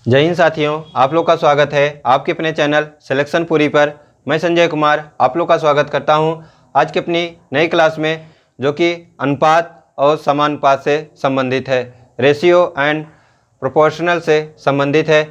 जय हिंद साथियों, आप लोग का स्वागत है आपके अपने चैनल सिलेक्शन पूरी पर। मैं संजय कुमार आप लोग का स्वागत करता हूं आज की अपनी नई क्लास में, जो कि अनुपात और समानुपात से संबंधित है, रेशियो एंड प्रोपोर्शनल से संबंधित है।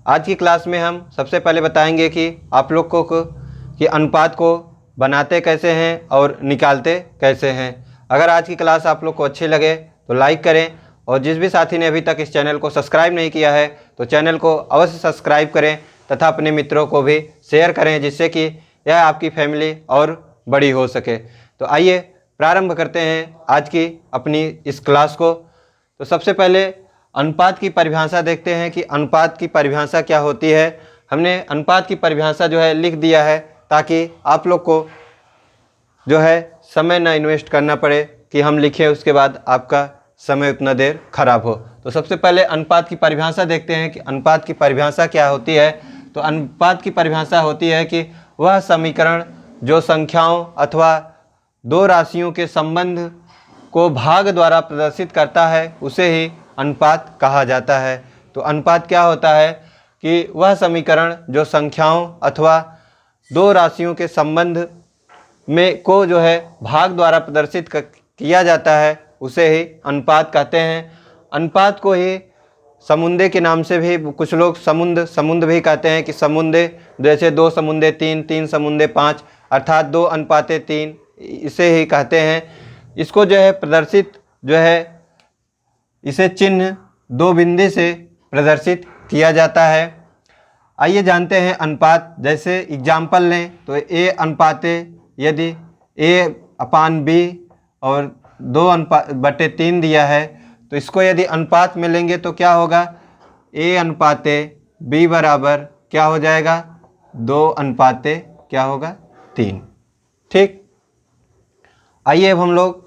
आज की क्लास में हम सबसे पहले बताएंगे कि आप लोग को कि अनुपात को बनाते कैसे हैं और निकालते कैसे हैं। अगर आज की क्लास आप लोग को अच्छी लगे तो लाइक करें, और जिस भी साथी ने अभी तक इस चैनल को सब्सक्राइब नहीं किया है तो चैनल को अवश्य सब्सक्राइब करें तथा अपने मित्रों को भी शेयर करें, जिससे कि यह आपकी फैमिली और बड़ी हो सके। तो आइए प्रारंभ करते हैं आज की अपनी इस क्लास को। तो सबसे पहले अनुपात की परिभाषा देखते हैं कि अनुपात की परिभाषा क्या होती है। हमने अनुपात की परिभाषा जो है लिख दिया है, ताकि आप लोग को जो है समय ना इन्वेस्ट करना पड़े कि हम लिखें उसके बाद आपका समय उतना देर खराब हो। तो सबसे पहले अनुपात की परिभाषा देखते हैं कि अनुपात की परिभाषा क्या होती है। तो अनुपात की परिभाषा होती है कि वह समीकरण जो संख्याओं अथवा दो राशियों के संबंध को भाग द्वारा प्रदर्शित करता है उसे ही अनुपात कहा जाता है। तो अनुपात क्या होता है कि वह समीकरण जो संख्याओं अथवा दो राशियों के संबंध में को जो है भाग द्वारा प्रदर्शित किया जाता है उसे ही अनुपात कहते हैं। अनुपात को ही समुंदे के नाम से भी कुछ लोग समुंद भी कहते हैं कि समुंदे, जैसे 2 समुंदे 3, 3 समुंदे 5, अर्थात 2 अनुपाते 3 इसे ही कहते हैं। इसको जो है प्रदर्शित जो है इसे चिन्ह 2 बिंदु से प्रदर्शित किया जाता है। आइए जानते हैं अनुपात। जैसे एग्जाम्पल लें तो A अनुपाते, यदि A/B और 2/3 दिया है तो इसको यदि अनुपात में लेंगे तो क्या होगा, A अनुपाते B बराबर क्या हो जाएगा, 2 अनुपाते क्या होगा 3। ठीक, आइए अब हम लोग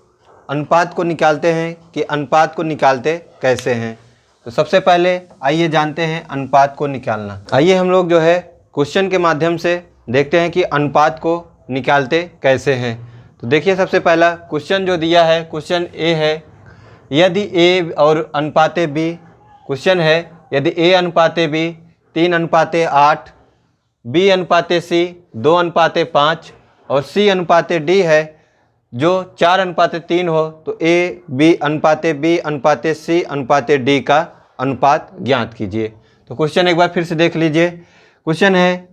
अनुपात को निकालते हैं कि अनुपात को निकालते कैसे हैं। तो सबसे पहले आइए जानते हैं अनुपात को निकालना। आइए हम लोग जो है क्वेश्चन के माध्यम से देखते हैं कि अनुपात को निकालते कैसे हैं। तो देखिए सबसे पहला क्वेश्चन जो दिया है, क्वेश्चन ए है, यदि A और अनुपाते B, क्वेश्चन है यदि A अनुपाते B 3 अनुपाते 8, B अनुपाते C 2 अनुपाते 5 और C अनुपाते D है जो 4 अनुपाते 3 हो, तो A B अनुपाते B अनुपाते C अनुपाते D का अनुपात ज्ञात कीजिए। तो क्वेश्चन एक बार फिर से देख लीजिए। क्वेश्चन है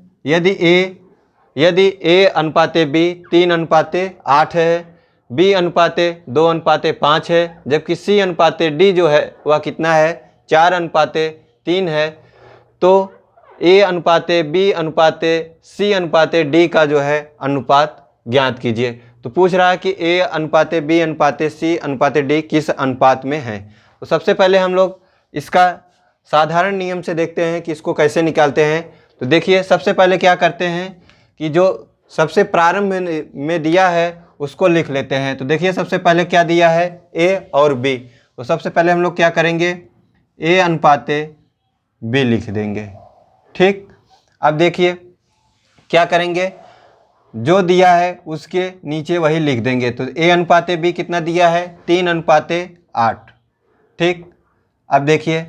यदि A अनुपाते B 3 अनुपाते 8 है, B अनुपाते 2 अनुपाते 5 है, जबकि C अनुपाते D जो है वह कितना है, 4 अनुपाते 3 है, तो A अनुपाते B अनुपाते C अनुपाते D का जो है अनुपात ज्ञात कीजिए। तो पूछ रहा है कि A अनुपाते B अनुपाते C अनुपाते D किस अनुपात में है। तो सबसे पहले हम लोग इसका साधारण नियम से देखते हैं कि इसको कैसे निकालते हैं। तो देखिए सबसे पहले क्या करते हैं कि जो सबसे प्रारंभ में दिया है उसको लिख लेते हैं। तो देखिए सबसे पहले क्या दिया है, A और B। तो सबसे पहले हम लोग क्या करेंगे, A अनुपाते B लिख देंगे। ठीक, अब देखिए क्या करेंगे, जो दिया है उसके नीचे वही लिख देंगे। तो A अनुपाते B कितना दिया है, 3 अनुपाते 8। ठीक, अब देखिए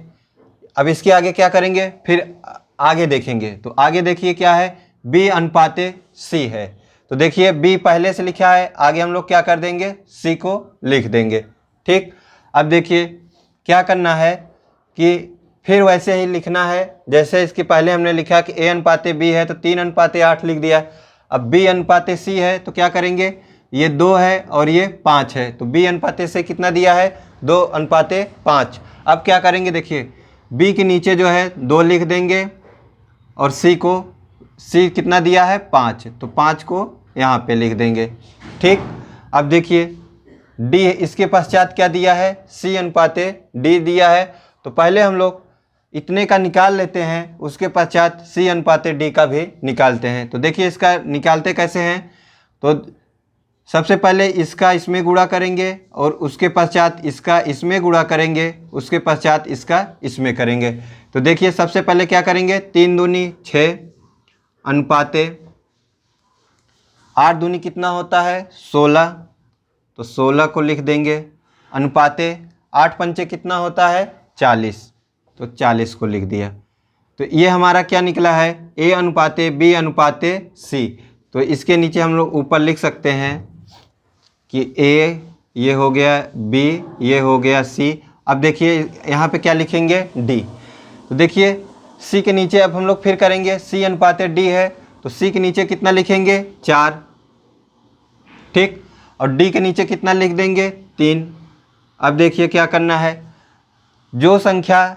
अब इसके आगे क्या करेंगे, फिर आगे देखेंगे। तो आगे देखिए क्या है, B अनुपाते C है। तो देखिए B पहले से लिखा है, आगे हम लोग क्या कर देंगे, C को लिख देंगे। ठीक, अब देखिए क्या करना है कि फिर वैसे ही लिखना है जैसे इसके पहले हमने लिखा कि A अनुपाते B है तो 3 अनुपाते 8 लिख दिया। अब B अनुपाते C है तो क्या करेंगे, ये 2 है और ये 5 है, तो B अनुपाते C कितना दिया है, 2 अनुपाते 5। अब क्या करेंगे, देखिए B के नीचे जो है 2 लिख देंगे और C कितना दिया है, 5, तो 5 को यहाँ पे लिख देंगे। ठीक, अब देखिए D इसके पश्चात क्या दिया है, C अनुपाते D दिया है। तो पहले हम लोग इतने का निकाल लेते हैं, उसके पश्चात C अनुपाते D का भी निकालते हैं। तो देखिए इसका निकालते कैसे हैं। तो सबसे पहले इसका इसमें गुणा करेंगे और उसके पश्चात इसका इसमें गुणा करेंगे, उसके पश्चात इसका इसमें करेंगे। तो देखिए सबसे पहले क्या करेंगे, 3 दूनी 6 अनुपाते 8 दूनी कितना होता है, 16, तो 16 को लिख देंगे। अनुपाते 8 पंचे कितना होता है, 40, तो 40 को लिख दिया। तो ये हमारा क्या निकला है, A अनुपाते B अनुपाते C। तो इसके नीचे हम लोग ऊपर लिख सकते हैं कि A ये हो गया, B ये हो गया, C। अब देखिए यहाँ पे क्या लिखेंगे, D। तो देखिए C के नीचे अब हम लोग फिर करेंगे, C अनुपाते D है तो C के नीचे कितना लिखेंगे, 4, ठीक। और D के नीचे कितना लिख देंगे, 3। अब देखिए क्या करना है, जो संख्या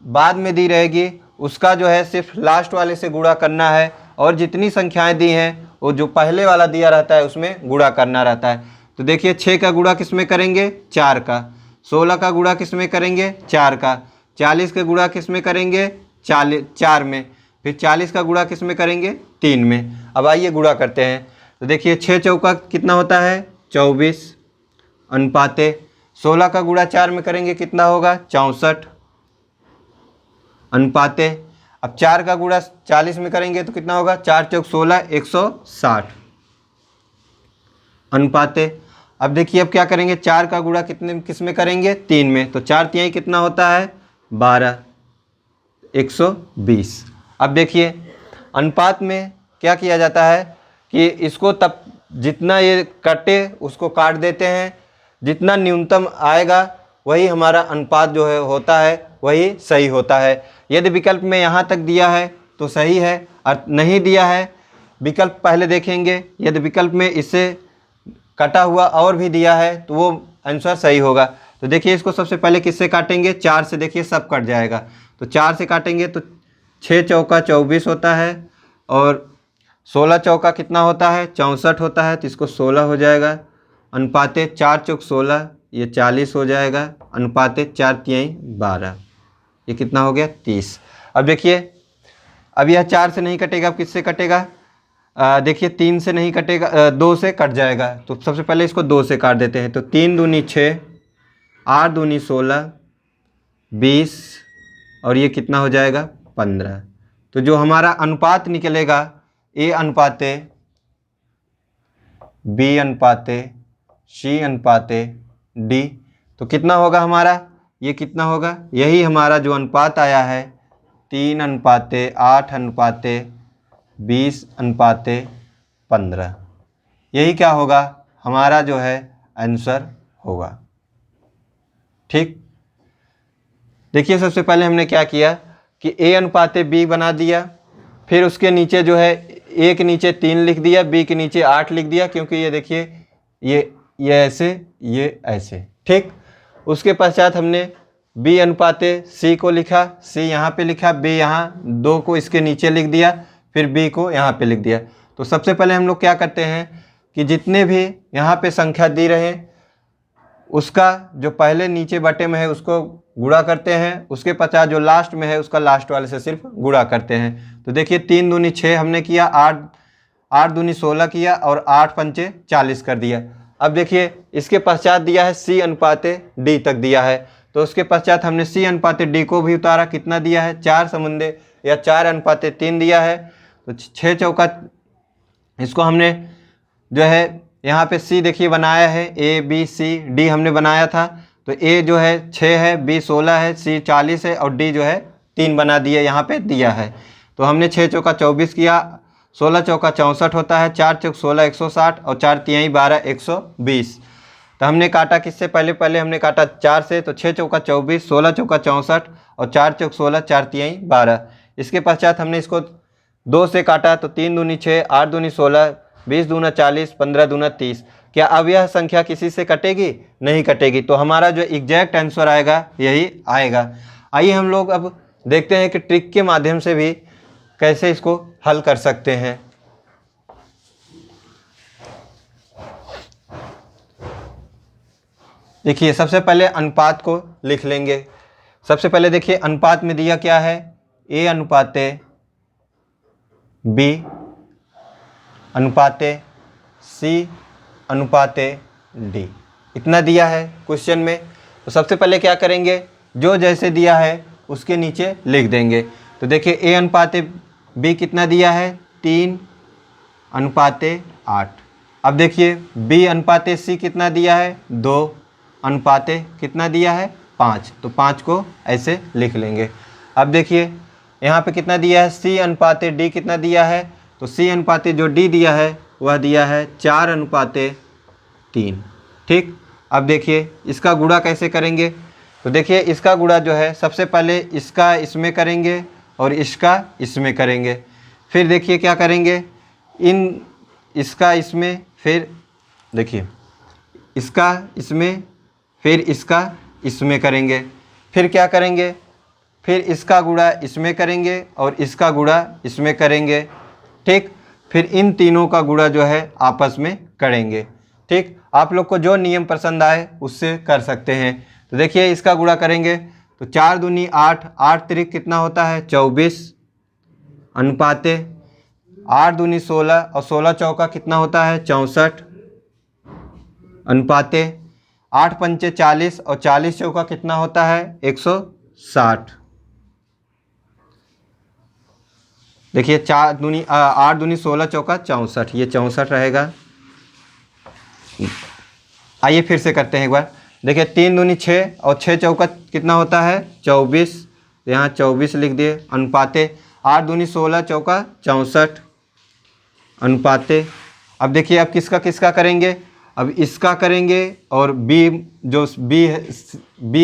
बाद में दी रहेगी उसका जो है सिर्फ लास्ट वाले से गुणा करना है, और जितनी संख्याएं दी हैं वो जो पहले वाला दिया रहता है उसमें गुणा करना रहता है। तो देखिए 6 का गुणा किस में करेंगे, 4 का। 16 का गुणा किस में करेंगे, 4 का। 40 का गुणा किस में करेंगे, 4 में। फिर 40 का गुणा किस में करेंगे, 3 में। अब आइए गुणा करते हैं। तो देखिए 6 चौका कितना होता है, 24 अनुपाते 16 का गुणा 4 में करेंगे कितना होगा, 64 अनुपाते। अब 4 का गुणा 40 में करेंगे तो कितना होगा, 4 चौक 16, 160 अनुपाते। अब देखिए अब क्या करेंगे, 4 का गुणा कितने किस में करेंगे, 3 में। तो 4 तिहाई कितना होता है, 12, 120। अब देखिए अनुपात में क्या किया जाता है कि इसको तब जितना ये कटे उसको काट देते हैं, जितना न्यूनतम आएगा वही हमारा अनुपात जो है होता है, वही सही होता है। यदि विकल्प में यहाँ तक दिया है तो सही है, और नहीं दिया है विकल्प पहले देखेंगे, यदि विकल्प में इससे कटा हुआ और भी दिया है तो वो आंसर सही होगा। तो देखिए इसको सबसे पहले किससे काटेंगे, 4 से। देखिए सब कट जाएगा, तो 4 से काटेंगे तो 6 चौका 24 होता है, और 16 चौका कितना होता है, 64 होता है। तो इसको 16 हो जाएगा अनुपाते 4 चौक 16, ये 40 हो जाएगा अनुपाते 4 तिहाई 12, ये कितना हो गया, 30। अब देखिए अब यह 4 से नहीं कटेगा, अब किससे कटेगा, देखिए 3 से नहीं कटेगा, 2 से कट जाएगा। तो सबसे पहले इसको 2 से काट देते हैं। तो 3 दूनी 6, 8 दूनी 16, 20, और ये कितना हो जाएगा, 15। तो जो हमारा अनुपात निकलेगा A अनुपाते B अनुपाते C अनुपाते D, तो कितना होगा हमारा, ये कितना होगा, यही हमारा जो अनुपात आया है, 3 अनुपाते 8 अनुपाते 20 अनुपाते 15, यही क्या होगा, हमारा जो है आंसर होगा, ठीक। देखिए सबसे पहले हमने क्या किया कि A अनुपाते B बना दिया, फिर उसके नीचे जो है A के नीचे 3 लिख दिया, B के नीचे 8 लिख दिया, क्योंकि ये देखिए ये ऐसे, ये ऐसे, ठीक। उसके पश्चात हमने B अनुपाते C को लिखा, C यहाँ पे लिखा, B यहाँ 2 को इसके नीचे लिख दिया, फिर B को यहाँ पे लिख दिया। तो सबसे पहले हम लोग क्या करते हैं कि जितने भी यहाँ पे संख्या दी रहे उसका जो पहले नीचे बटे में है उसको गुणा करते हैं, उसके पश्चात जो लास्ट में है उसका लास्ट वाले से सिर्फ गुणा करते हैं। तो देखिए 3 दूनी 6 हमने किया, 8 दूनी 16 किया, और 8 पंचे 40 कर दिया। अब देखिए इसके पश्चात दिया है C अनुपाते D तक दिया है, तो उसके पश्चात हमने C अनुपाते D को भी उतारा, कितना दिया है, 4 समुंदे या 4 अनुपाते 3 दिया है। तो 6 चौका, इसको हमने जो है यहाँ पे C देखिए बनाया है, A B C D हमने बनाया था। तो A जो है 6 है, B 16 है, C 40 है, और D जो है 3 बना दिए, यहाँ पे दिया है। तो हमने 6 चौका 24 किया, 16 चौका 64 होता है, 4 चौक 16 160, और 4 तिहाई 12 120। तो हमने काटा किससे, पहले हमने काटा 4 से, तो 6 चौका 24, 16 चौका 64, और 4 चौक 16, 4 तिहाई 12। इसके पश्चात हमने इसको 2 से काटा, तो 3 दूनी 6, 8 दूनी 16, 20 दूना 40, 15 दूना 30। क्या अब यह संख्या किसी से कटेगी, नहीं कटेगी। तो हमारा जो एग्जैक्ट आंसर आएगा यही आएगा। आइए हम लोग अब देखते हैं कि ट्रिक के माध्यम से भी कैसे इसको हल कर सकते हैं। देखिए सबसे पहले अनुपात को लिख लेंगे। सबसे पहले देखिए अनुपात में दिया क्या है, A अनुपाते B अनुपाते C अनुपाते D, इतना दिया है क्वेश्चन में। तो सबसे पहले क्या करेंगे, जो जैसे दिया है उसके नीचे लिख देंगे। तो देखिए A अनुपाते B कितना दिया है, 3 अनुपाते 8। अब देखिए B अनुपाते C कितना दिया है, 2 अनुपाते कितना दिया है, 5। तो 5 को ऐसे लिख लेंगे। अब देखिए यहाँ पे कितना दिया है, C अनुपाते D कितना दिया है, तो C अनुपाते जो D दिया है वह दिया है 4:3। ठीक, अब देखिए इसका गुणा कैसे करेंगे। तो देखिए इसका गुणा जो है सबसे पहले इसका इसमें करेंगे और इसका इसमें करेंगे, फिर देखिए क्या करेंगे, इसका इसमें, फिर देखिए इसका इसमें, फिर इसका इसमें करेंगे, फिर क्या करेंगे, फिर इसका गुणा इसमें करेंगे और इसका गुणा इसमें करेंगे। ठीक, फिर इन तीनों का गुणा जो है आपस में करेंगे। ठीक, आप लोग को जो नियम पसंद आए उससे कर सकते हैं। तो देखिए इसका गुणा करेंगे तो 4 दूनी 8, 8 तिरिक कितना होता है 24 अनुपाते 8 दूनी 16 और 16 चौका कितना होता है 64 अनुपाते 8 पंचे 40 और 40 चौका कितना होता है 160। देखिए 8 दूनी 16 चौका 64, ये 64 रहेगा। आइए फिर से करते हैं एक बार। देखिए 3 दूनी 6 और 6 चौका कितना होता है 24, यहाँ 24 लिख दिए अनुपाते 8 दूनी 16 चौका 64 अनुपाते। अब देखिए अब किसका किसका करेंगे, अब इसका करेंगे और बी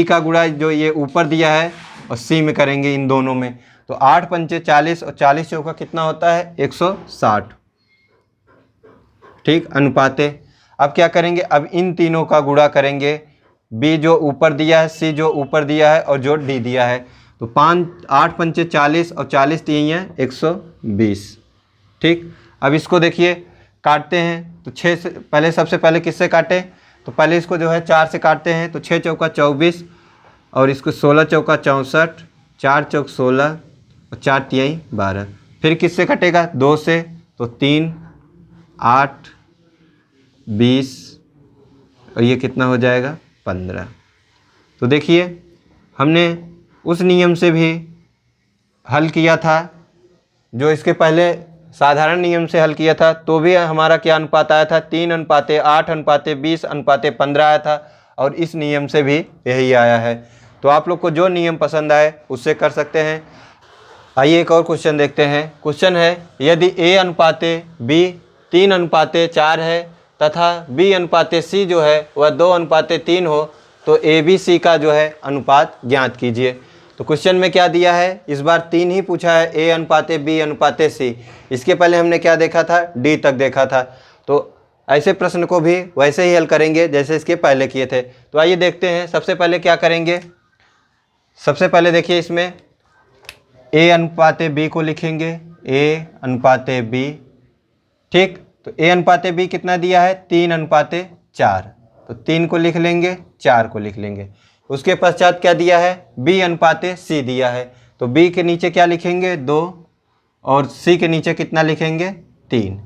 का गुणा जो ये ऊपर दिया है और सी में करेंगे इन दोनों में। तो 8 पंचे 40 और 40 चौका कितना होता है 160। ठीक, अनुपाते। अब क्या करेंगे, अब इन तीनों का गुणा करेंगे, बी जो ऊपर दिया है, सी जो ऊपर दिया है और जो डी दिया है। तो 8 पंचे 40 और 40 दिए हैं 120। ठीक, अब इसको देखिए काटते हैं तो 6 से पहले, सबसे पहले किससे काटें, तो पहले इसको जो है 4 से काटते हैं। तो 6 चौका 24 और इसको 16 चौका 64, 4 चौक 16 और 4 तिहाई 12। फिर किससे कटेगा 2 से, तो 3 8 20 और ये कितना हो जाएगा 15। तो देखिए हमने उस नियम से भी हल किया था जो इसके पहले साधारण नियम से हल किया था, तो भी हमारा क्या अनुपात आया था 3:8 अनुपाते 20 अनुपाते 15 आया था, और इस नियम से भी यही आया है। तो आप लोग को जो नियम पसंद आए उससे कर सकते हैं। आइए एक और क्वेश्चन देखते हैं। क्वेश्चन है, यदि A अनुपाते B 3:4 है तथा B अनुपाते C जो है वह 2:3 हो, तो ABC का जो है अनुपात ज्ञात कीजिए। तो क्वेश्चन में क्या दिया है, इस बार 3 ही पूछा है, A अनुपाते B अनुपाते C। इसके पहले हमने क्या देखा था, D तक देखा था। तो ऐसे प्रश्न को भी वैसे ही हल करेंगे जैसे इसके पहले किए थे। तो आइए देखते हैं। सबसे पहले क्या करेंगे, सबसे पहले देखिए इसमें A अनुपाते B को लिखेंगे, A अनुपाते B। ठीक, तो A अनुपाते B कितना दिया है 3:4, तो 3 को लिख लेंगे, 4 को लिख लेंगे। उसके पश्चात क्या दिया है, B अनुपाते C दिया है, तो B के नीचे क्या लिखेंगे 2 और C के नीचे कितना लिखेंगे 3।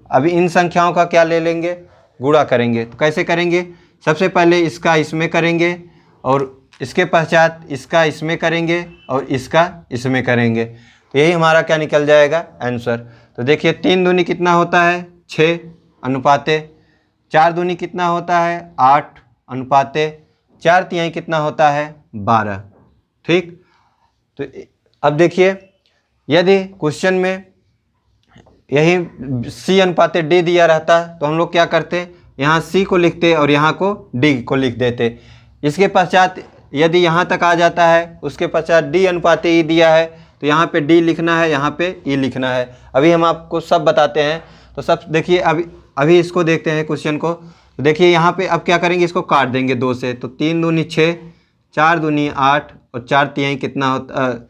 अभी इन संख्याओं का क्या ले लेंगे, गुणा करेंगे। तो कैसे करेंगे, सबसे पहले इसका इसमें करेंगे और इसके पश्चात इसका इसमें करेंगे और इसका इसमें करेंगे। तो यही हमारा क्या निकल जाएगा आंसर। तो देखिए 3 दूनी कितना होता है 6 अनुपाते 4 दूनी कितना होता है 8 अनुपाते 4 तिहाई कितना होता है 12। ठीक, तो अब देखिए यदि क्वेश्चन में यही C अनुपाते D दिया रहता तो हम लोग क्या करते, यहाँ C को लिखते और यहाँ को D को लिख देते। इसके पश्चात यदि यहाँ तक आ जाता है, उसके पश्चात D अनुपाते E दिया है, तो यहाँ पे D लिखना है, यहाँ पे E लिखना है। अभी हम आपको सब बताते हैं। तो सब देखिए अभी इसको देखते हैं क्वेश्चन को। तो देखिए यहाँ पे अब क्या करेंगे, इसको काट देंगे 2 से। तो 3 दूनी 6, 4 दूनी 8 और 4 तिहाई कितना होता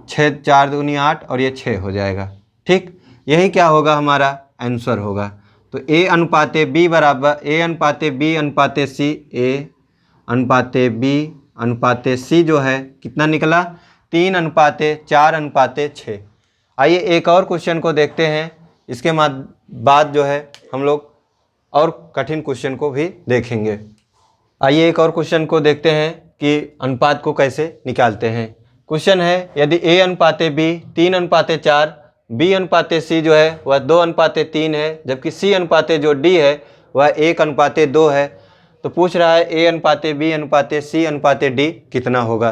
6, 4 दूनी 8 और ये 6 हो जाएगा। ठीक, यही क्या होगा हमारा आंसर होगा। तो A अनुपाते B बराबर A अनुपाते B अनुपाते C, A अनुपाते B अनुपाते C जो है कितना निकला 3:4:6। आइए एक और क्वेश्चन को देखते हैं। इसके बाद जो है हम लोग और कठिन क्वेश्चन को भी देखेंगे। आइए एक और क्वेश्चन को देखते हैं कि अनुपात को कैसे निकालते हैं। क्वेश्चन है, यदि A अनुपाते B 3:4, B अनुपाते C जो है वह 2:3 है, जबकि C अनुपाते जो D है वह 1:2 है, तो पूछ रहा है A अनुपाते B अनुपाते C अनुपाते D कितना होगा।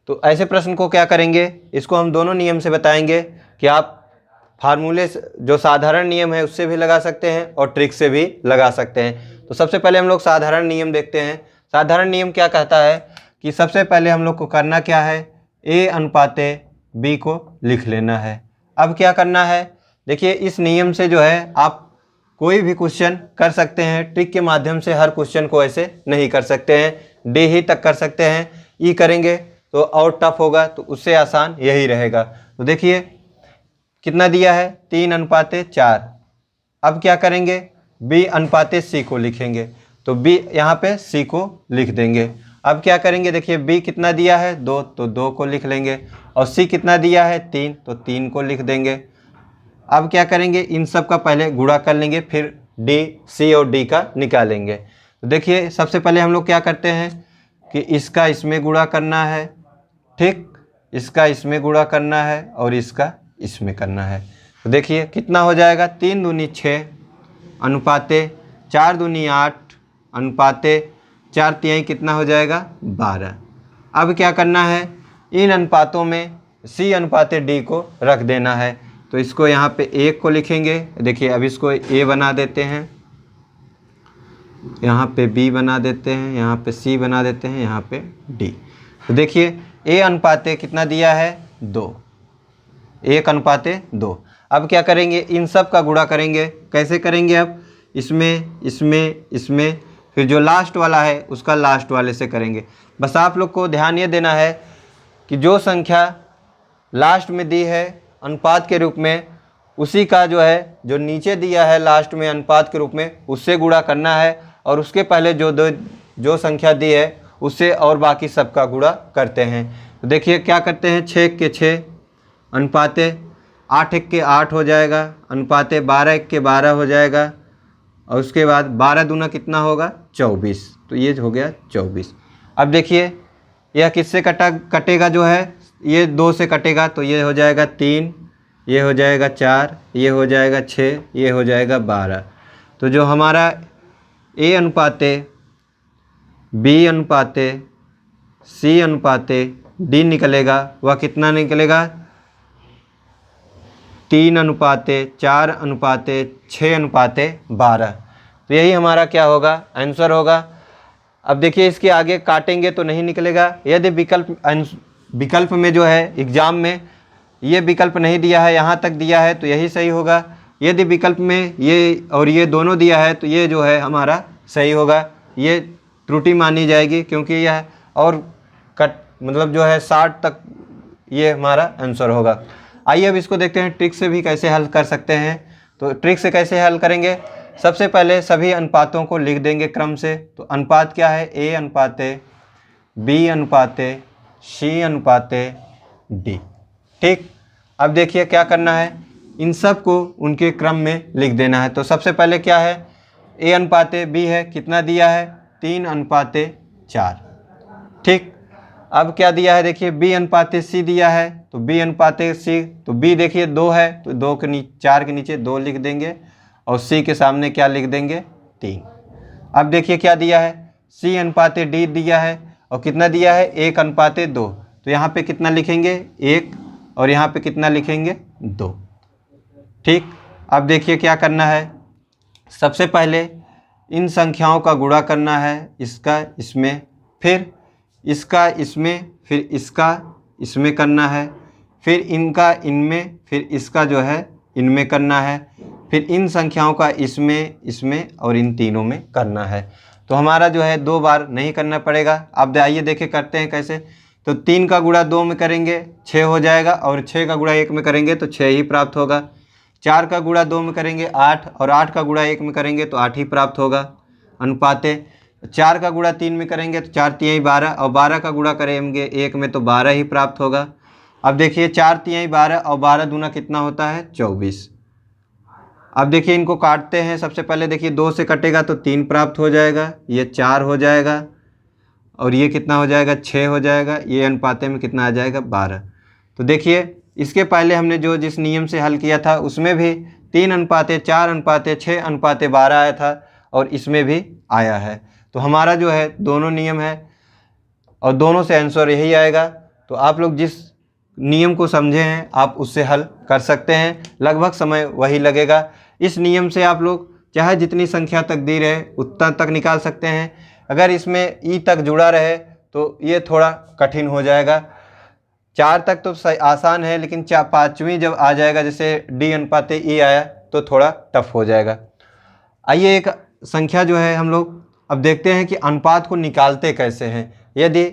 तो ऐसे प्रश्न को क्या करेंगे, इसको हम दोनों नियम से बताएंगे कि आप फार्मूले जो साधारण नियम है उससे भी लगा सकते हैं और ट्रिक से भी लगा सकते हैं। तो सबसे पहले हम लोग साधारण नियम देखते हैं। साधारण नियम क्या कहता है कि सबसे पहले हम लोग को करना क्या है, A अनुपाते B को लिख लेना है। अब क्या करना है, देखिए इस नियम से जो है आप कोई भी क्वेश्चन कर सकते हैं। ट्रिक के माध्यम से हर क्वेश्चन को ऐसे नहीं कर सकते हैं, D ही तक कर सकते हैं। E करेंगे तो और टफ होगा, तो उससे आसान यही रहेगा। तो देखिए कितना दिया है, 3:4। अब क्या करेंगे, B अनुपाते C को लिखेंगे, तो B यहाँ पे C को लिख देंगे। अब क्या करेंगे, देखिए B कितना दिया है 2, तो 2 को लिख लेंगे, और C कितना दिया है 3, तो 3 को लिख देंगे। अब क्या करेंगे, इन सब का पहले गुणा कर लेंगे, फिर D, C और D का निकालेंगे। तो देखिए सबसे पहले हम लोग क्या करते हैं कि इसका इसमें गुणा करना है, ठीक, इसका इसमें गुणा करना है और इसका इसमें करना है। तो देखिए कितना हो जाएगा, 3 दूनी 6 अनुपाते 4 दूनी 8 अनुपाते 4 तिहाई कितना हो जाएगा 12। अब क्या करना है, इन अनुपातों में C अनुपाते D को रख देना है। तो इसको यहाँ पे 1 को लिखेंगे, देखिए अब इसको A बना देते हैं, यहाँ पे B बना देते हैं, यहाँ पे C बना देते हैं, यहाँ पे D। तो देखिए A अनुपाते कितना दिया है 2, 1:2। अब क्या करेंगे, इन सब का गुणा करेंगे। कैसे करेंगे, अब इसमें इसमें इसमें, फिर जो लास्ट वाला है उसका लास्ट वाले से करेंगे। बस आप लोग को ध्यान ये देना है कि जो संख्या लास्ट में दी है अनुपात के रूप में, उसी का जो है जो नीचे दिया है लास्ट में अनुपात के रूप में, उससे गुणा करना है, और उसके पहले जो संख्या दी है उससे और बाकी सबका गुणा करते हैं। तो देखिए क्या करते हैं, 6 के 6 अनुपाते 8 1 के 8 हो जाएगा, अनुपाते 12 1 के 12 हो जाएगा, और उसके बाद 12 दूना कितना होगा 24। तो ये हो गया 24। अब देखिए यह किससे कटेगा, जो है ये 2 से कटेगा, तो ये हो जाएगा 3, ये हो जाएगा 4, ये हो जाएगा 6, ये हो जाएगा 12। तो जो हमारा A अनुपाते B अनुपाते C अनुपाते D निकलेगा, वह कितना निकलेगा, 3:4:6:12। तो यही हमारा क्या होगा, आंसर होगा। अब देखिए इसके आगे काटेंगे तो नहीं निकलेगा। यदि विकल्प में जो है एग्ज़ाम में ये विकल्प नहीं दिया है, यहाँ तक दिया है, तो यही सही होगा। यदि विकल्प में ये और ये दोनों दिया है तो ये जो है हमारा सही होगा, ये त्रुटि मानी जाएगी, क्योंकि यह और मतलब जो है 60 तक ये हमारा आंसर होगा। आइए अब इसको देखते हैं ट्रिक से भी कैसे हल कर सकते हैं। तो ट्रिक से कैसे हल करेंगे, सबसे पहले सभी अनुपातों को लिख देंगे क्रम से। तो अनुपात क्या है, A अनुपाते B अनुपाते C अनुपाते D, ठीक। अब देखिए क्या करना है, इन सब को उनके क्रम में लिख देना है। तो सबसे पहले क्या है, A अनुपाते B है, कितना दिया है 3:4, ठीक। अब क्या दिया है, देखिए B अनुपाते C दिया है, तो B अनुपाते C, तो B देखिए 2 है, तो 4 के नीचे 2 लिख देंगे, और C के सामने क्या लिख देंगे 3। अब देखिए क्या दिया है, C अनुपाते D दिया है, और कितना दिया है 1:2, तो यहाँ पे कितना लिखेंगे 1, और यहाँ पे कितना लिखेंगे 2, ठीक। अब देखिए क्या करना है, सबसे पहले इन संख्याओं का गुणा करना है, इसका इसमें, फिर इसका इसमें, फिर इसका इसमें करना है, फिर इनका इनमें, फिर इसका जो है इनमें करना है, फिर इन संख्याओं का इसमें इसमें और इन तीनों में करना है। तो हमारा जो है 2 बार नहीं करना पड़ेगा। अब आइए देखें करते हैं कैसे। तो 3 का गुणा 2 में करेंगे 6 हो जाएगा, और 6 का गुणा 1 में करेंगे तो 6 ही प्राप्त होगा। 4 का गुणा 2 में करेंगे 8, और 8 का गुणा 1 में करेंगे तो 8 ही प्राप्त होगा। अनुपाते 4 का गुणा 3 में करेंगे तो 4 तिहाई 12, और 12 का गुणा करेंगे 1 में तो 12 ही प्राप्त होगा। अब देखिए 4 तिहाई 12 और 12 दूना कितना होता है 24। अब देखिए इनको काटते हैं। सबसे पहले देखिए 2 से कटेगा तो 3 प्राप्त हो जाएगा, ये 4 हो जाएगा, और ये कितना हो जाएगा 6 हो जाएगा, ये अनुपाते में कितना आ जाएगा 12। तो देखिए इसके पहले हमने जो जिस नियम से हल किया था उसमें भी 3:4:6:12 आया था, और इसमें भी आया है। तो हमारा जो है दोनों नियम है, और दोनों से आंसर यही आएगा। तो आप लोग जिस नियम को समझे हैं आप उससे हल कर सकते हैं, लगभग समय वही लगेगा। इस नियम से आप लोग चाहे जितनी संख्या तक दी रहे उतना तक निकाल सकते हैं। अगर इसमें ई तक जुड़ा रहे तो ये थोड़ा कठिन हो जाएगा। 4 तक तो आसान है, लेकिन 5वीं जब आ जाएगा, जैसे डी अनुपात ई आया, तो थोड़ा टफ हो जाएगा। आइए एक संख्या जो है हम लोग अब देखते हैं कि अनुपात को निकालते कैसे हैं। यदि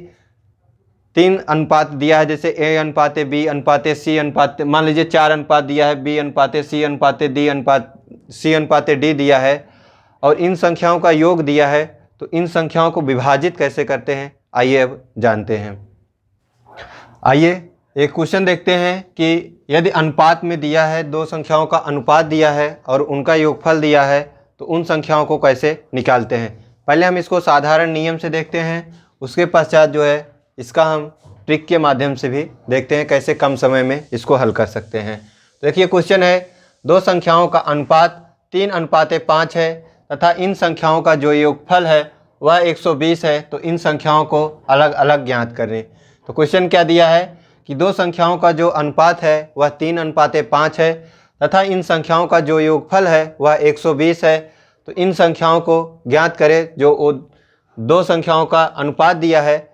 3 अनुपात दिया है, जैसे ए अनुपात बी अनुपात सी अनुपात, मान लीजिए 4 अनुपात दिया है, बी अनुपात सी अनुपात डी अनुपात सी अनुपात डी दिया है, और इन संख्याओं का योग दिया है, तो इन संख्याओं को विभाजित कैसे करते हैं, आइए अब जानते हैं। आइए एक क्वेश्चन देखते हैं कि यदि अनुपात में दिया है, 2 संख्याओं का अनुपात दिया है और उनका योगफल दिया है, तो उन संख्याओं को कैसे निकालते हैं। पहले हम इसको साधारण नियम से देखते हैं, उसके पश्चात जो है इसका हम ट्रिक के माध्यम से भी देखते हैं कैसे कम समय में इसको हल कर सकते हैं। तो देखिए क्वेश्चन है, 2 संख्याओं का अनुपात 3:5 है तथा इन संख्याओं का जो योगफल है वह 120 है, तो इन संख्याओं को अलग अलग ज्ञात करें। तो क्वेश्चन क्या दिया है कि 2 संख्याओं का जो अनुपात है वह 3:5 है तथा इन संख्याओं का जो योगफल है वह 120 है, तो इन संख्याओं को ज्ञात करें जो 2 संख्याओं का अनुपात दिया है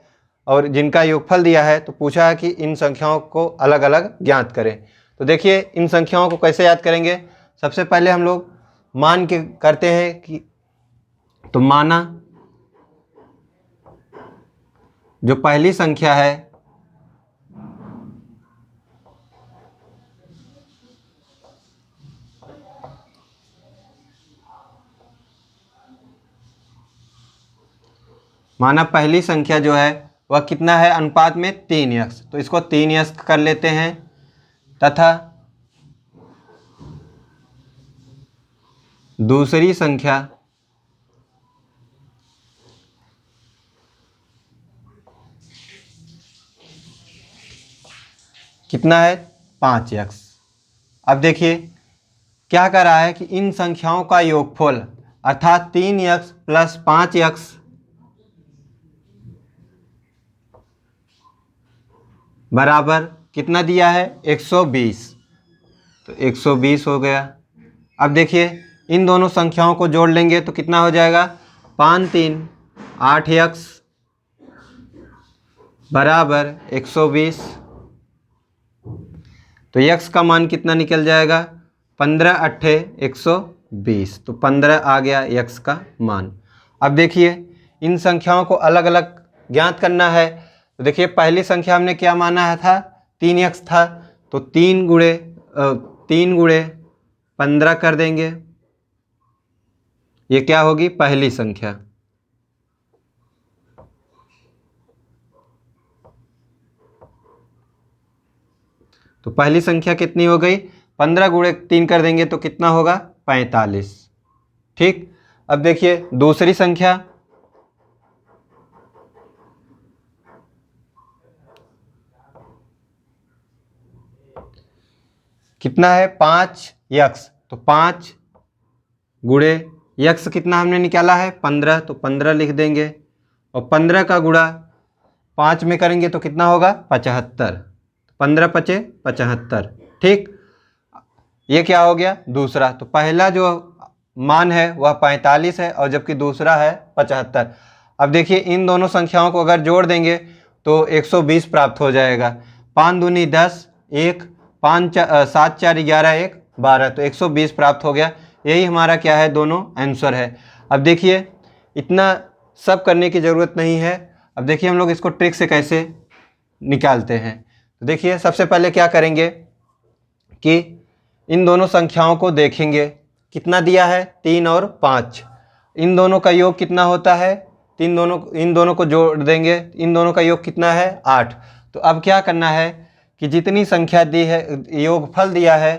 और जिनका योगफल दिया है। तो पूछा है कि इन संख्याओं को अलग अलग ज्ञात करें। तो देखिए इन संख्याओं को कैसे याद करेंगे। सबसे पहले हम लोग मान के करते हैं कि, तो माना जो पहली संख्या है माना पहली संख्या जो है वह कितना है अनुपात में 3x, तो इसको 3x कर लेते हैं, तथा दूसरी संख्या कितना है 5x। अब देखिए क्या कर रहा है कि इन संख्याओं का योगफल अर्थात 3x प्लस 5x बराबर कितना दिया है 120, तो 120 हो गया। अब देखिए इन दोनों संख्याओं को जोड़ लेंगे तो कितना हो जाएगा 5 3 8x बराबर 120, तो x का मान कितना निकल जाएगा 15 8 120, तो 15 आ गया x का मान। अब देखिए इन संख्याओं को अलग अलग ज्ञात करना है। तो देखिए पहली संख्या हमने क्या माना था 3x था, तो 3 गुणे 15 कर देंगे, ये क्या होगी पहली संख्या। तो पहली संख्या कितनी हो गई 15 गुणे 3 कर देंगे तो कितना होगा 45। ठीक, अब देखिए दूसरी संख्या कितना है 5x, तो 5 गुणे x कितना हमने निकाला है 15, तो 15 लिख देंगे, और 15 का गुणा 5 में करेंगे तो कितना होगा 75, 15 पचे 75। ठीक, ये क्या हो गया दूसरा। तो पहला जो मान है वह 45 है और जबकि दूसरा है 75। अब देखिए इन दोनों संख्याओं को अगर जोड़ देंगे तो 120 प्राप्त हो जाएगा। 5 दूनी 10, 1 5 7 4 11 1 12, तो 120 प्राप्त हो गया। यही हमारा क्या है दोनों आंसर है। अब देखिए इतना सब करने की ज़रूरत नहीं है। अब देखिए हम लोग इसको ट्रिक से कैसे निकालते हैं। तो देखिए सबसे पहले क्या करेंगे कि इन दोनों संख्याओं को देखेंगे, कितना दिया है 3 और 5, इन दोनों का योग कितना होता है, इन दोनों को जोड़ देंगे, इन दोनों का योग कितना है 8। तो अब क्या करना है कि जितनी संख्या दी है योगफल दिया है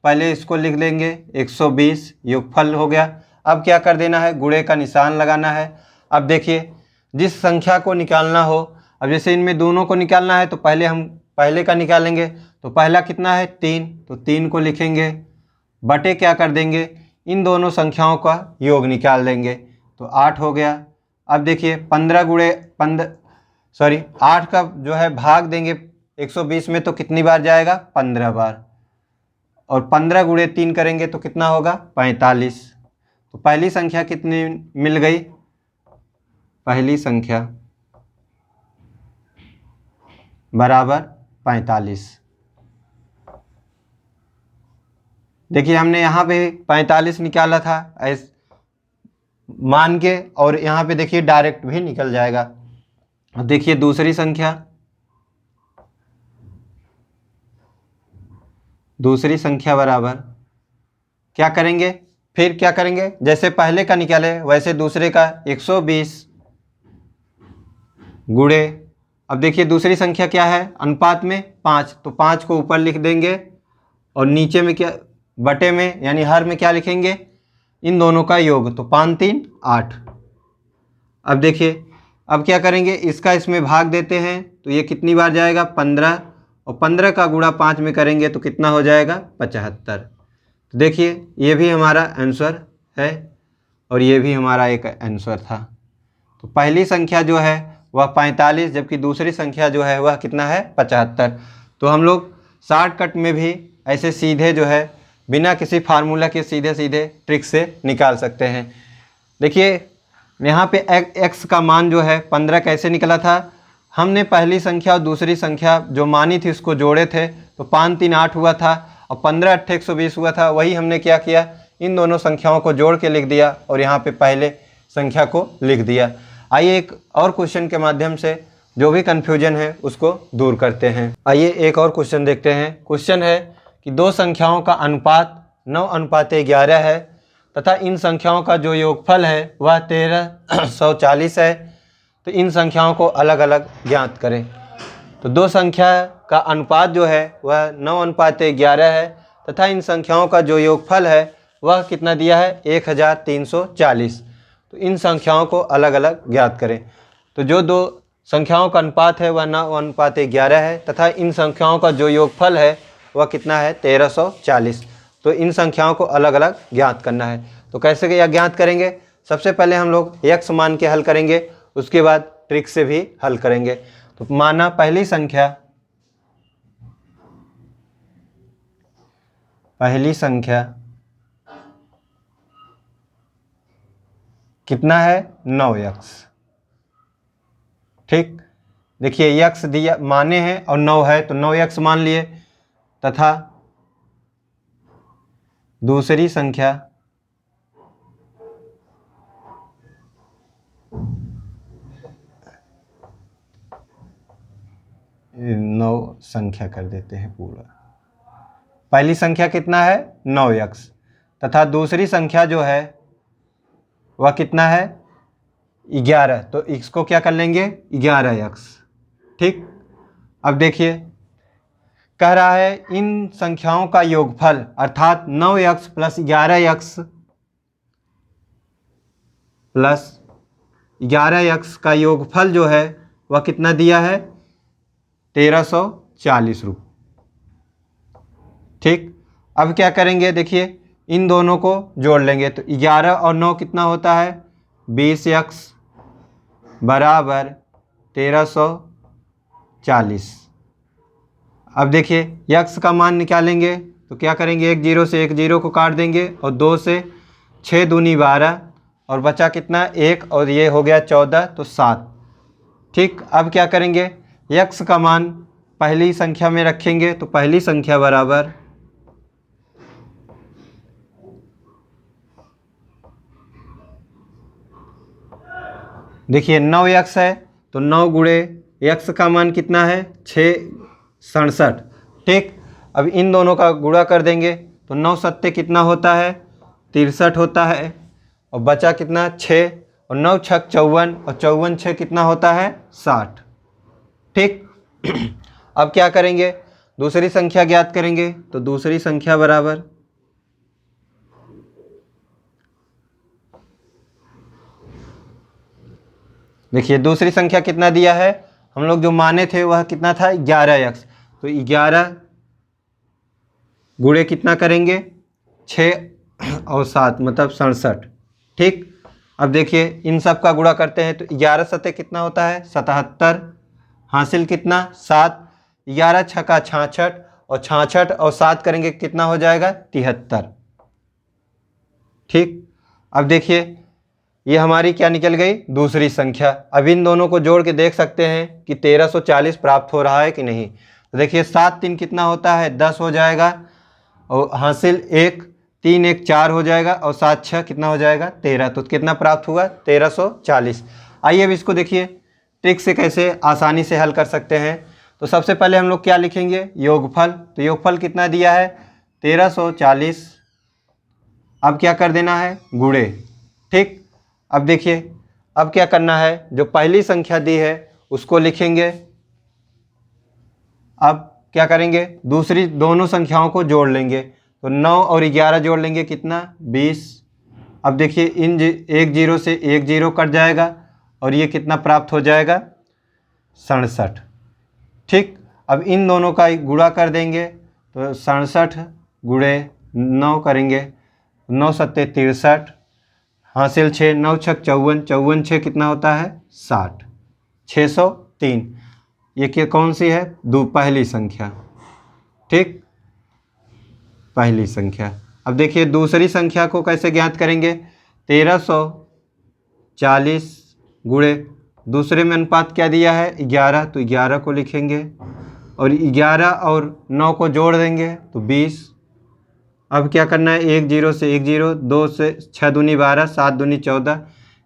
पहले इसको लिख लेंगे 120 योगफल हो गया। अब क्या कर देना है गुणे का निशान लगाना है। अब देखिए जिस संख्या को निकालना हो, अब जैसे इनमें दोनों को निकालना है तो पहले हम पहले का निकालेंगे। तो पहला कितना है 3, तो 3 को लिखेंगे, बटे क्या कर देंगे इन दोनों संख्याओं का योग निकाल देंगे, तो 8 हो गया। अब देखिए 15 सॉरी 8 का जो है भाग देंगे 120 में तो कितनी बार जाएगा, 15 बार। और 15 गुणे 3 करेंगे तो कितना होगा, 45। तो पहली संख्या कितनी मिल गई, पहली संख्या बराबर 45। देखिए हमने यहाँ पे 45 निकाला था ऐसे मान के, और यहाँ पे देखिए डायरेक्ट भी निकल जाएगा। अब देखिए दूसरी संख्या बराबर क्या करेंगे, फिर क्या करेंगे, जैसे पहले का निकाले वैसे दूसरे का 120 गुणे, अब देखिए दूसरी संख्या क्या है, अनुपात में 5, तो 5 को ऊपर लिख देंगे और नीचे में क्या, बटे में यानी हर में क्या लिखेंगे, इन दोनों का योग, तो 5 3 8। अब देखिए अब क्या करेंगे, इसका इसमें भाग देते हैं तो ये कितनी बार जाएगा, 15, और 15 का गुणा 5 में करेंगे तो कितना हो जाएगा, 75। तो देखिए ये भी हमारा आंसर है और ये भी हमारा एक आंसर था। तो पहली संख्या जो है वह 45, जबकि दूसरी संख्या जो है वह कितना है, 75। तो हम लोग शॉर्टकट में भी ऐसे सीधे जो है बिना किसी फार्मूला के सीधे सीधे ट्रिक से निकाल सकते हैं। देखिए यहाँ पे x का मान जो है 15 कैसे निकला था, हमने पहली संख्या और दूसरी संख्या जो मानी थी उसको जोड़े थे, तो 5 3 8 हुआ था और 15 8 120 हुआ था। वही हमने क्या किया, इन दोनों संख्याओं को जोड़ के लिख दिया और यहाँ पे पहले संख्या को लिख दिया। आइए एक और क्वेश्चन के माध्यम से जो भी कन्फ्यूजन है उसको दूर करते हैं। आइए एक और क्वेश्चन देखते हैं। क्वेश्चन है कि दो संख्याओं का अनुपात 9:11 है तथा इन संख्याओं का जो योगफल है वह 1340 है, तो इन संख्याओं को अलग अलग ज्ञात करें। तो दो संख्या का अनुपात जो है वह 9:11 है तथा इन संख्याओं का जो योगफल है वह कितना दिया है, 1340। तो इन संख्याओं को अलग अलग ज्ञात करें। तो जो दो संख्याओं का अनुपात है वह 9:11 है तथा इन संख्याओं का जो योगफल है वह कितना है, 1340। तो इन संख्याओं को अलग अलग ज्ञात करना है। तो कैसे यह ज्ञात करेंगे, सबसे पहले हम लोग x मान के हल करेंगे, उसके बाद ट्रिक से भी हल करेंगे। तो माना पहली संख्या कितना है, 9x। ठीक, देखिए x दिया माने हैं और 9 है तो 9x मान लिए, तथा दूसरी संख्या नौ संख्या कर देते हैं पूरा। पहली संख्या कितना है, 9x, तथा दूसरी संख्या जो है वह कितना है, 11। तो x को क्या कर लेंगे, 11x। ठीक, अब देखिए कह रहा है इन संख्याओं का योगफल अर्थात 9x प्लस 11x का योगफल जो है वह कितना दिया है, 1340 रुपये। ठीक, अब क्या करेंगे, देखिए इन दोनों को जोड़ लेंगे तो 11 और 9 कितना होता है, 20x बराबर 1340। अब देखिए x का मान निकालेंगे तो क्या करेंगे, एक जीरो से एक जीरो को काट देंगे और 2 से 6 दूनी 12 और बचा कितना, 1 और ये हो गया 14 तो 7। ठीक, अब क्या करेंगे, x का मान पहली संख्या में रखेंगे तो पहली संख्या बराबर देखिए 9x है तो 9 गुणे x का मान कितना है, 667। ठीक, अब इन दोनों का गुणा कर देंगे तो 9 सत्ते कितना होता है, 63 होता है और बचा कितना, 6 और 9 छक 54 और 54 6 कितना होता है, 60। ठीक, अब क्या करेंगे, दूसरी संख्या ज्ञात करेंगे। तो दूसरी संख्या बराबर देखिए दूसरी संख्या कितना दिया है, हम लोग जो माने थे वह कितना था, 11x। तो 11 गुणे कितना करेंगे, 6 और 7 मतलब 67। ठीक, अब देखिए इन सब का गुणा करते हैं तो 11 सत्ते कितना होता है, 77 हासिल कितना 7, 11 छक्का 66 और 66 और 7 करेंगे कितना हो जाएगा 73। ठीक, अब देखिए ये हमारी क्या निकल गई दूसरी संख्या। अब इन दोनों को जोड़ के देख सकते हैं कि 1340 प्राप्त हो रहा है कि नहीं। तो देखिए 7 3 कितना होता है 10 हो जाएगा और हासिल 1, 3 1 4 हो जाएगा और 7 6 कितना हो जाएगा 13। तो कितना प्राप्त हुआ 1340। आइए अब इसको देखिए ट्रिक से कैसे आसानी से हल कर सकते हैं। तो सबसे पहले हम लोग क्या लिखेंगे योगफल। तो योगफल कितना दिया है 1340। अब क्या कर देना है गुणे। ठीक, अब देखिए अब क्या करना है जो पहली संख्या दी है उसको लिखेंगे। अब क्या करेंगे दूसरी दोनों संख्याओं को जोड़ लेंगे। तो 9 और 11 जोड़ लेंगे कितना 20। अब देखिए इन एक जीरो से एक जीरो कट जाएगा और ये कितना प्राप्त हो जाएगा 67। ठीक, अब इन दोनों का गुणा कर देंगे तो 67 गुणे 9 करेंगे 9 सत्ते 63 हासिल 6, 9 छक 54, 54 6 कितना होता है 60, 603। ये क्या कौन सी है पहली संख्या। ठीक, पहली संख्या। अब देखिए दूसरी संख्या को कैसे ज्ञात करेंगे 1340 गुणे दूसरे में अनुपात क्या दिया है 11, तो 11 को लिखेंगे और 11 और 9 को जोड़ देंगे तो 20। अब क्या करना है एक जीरो से एक जीरो, 2 से 6 दूनी 12, 7 दूनी 14,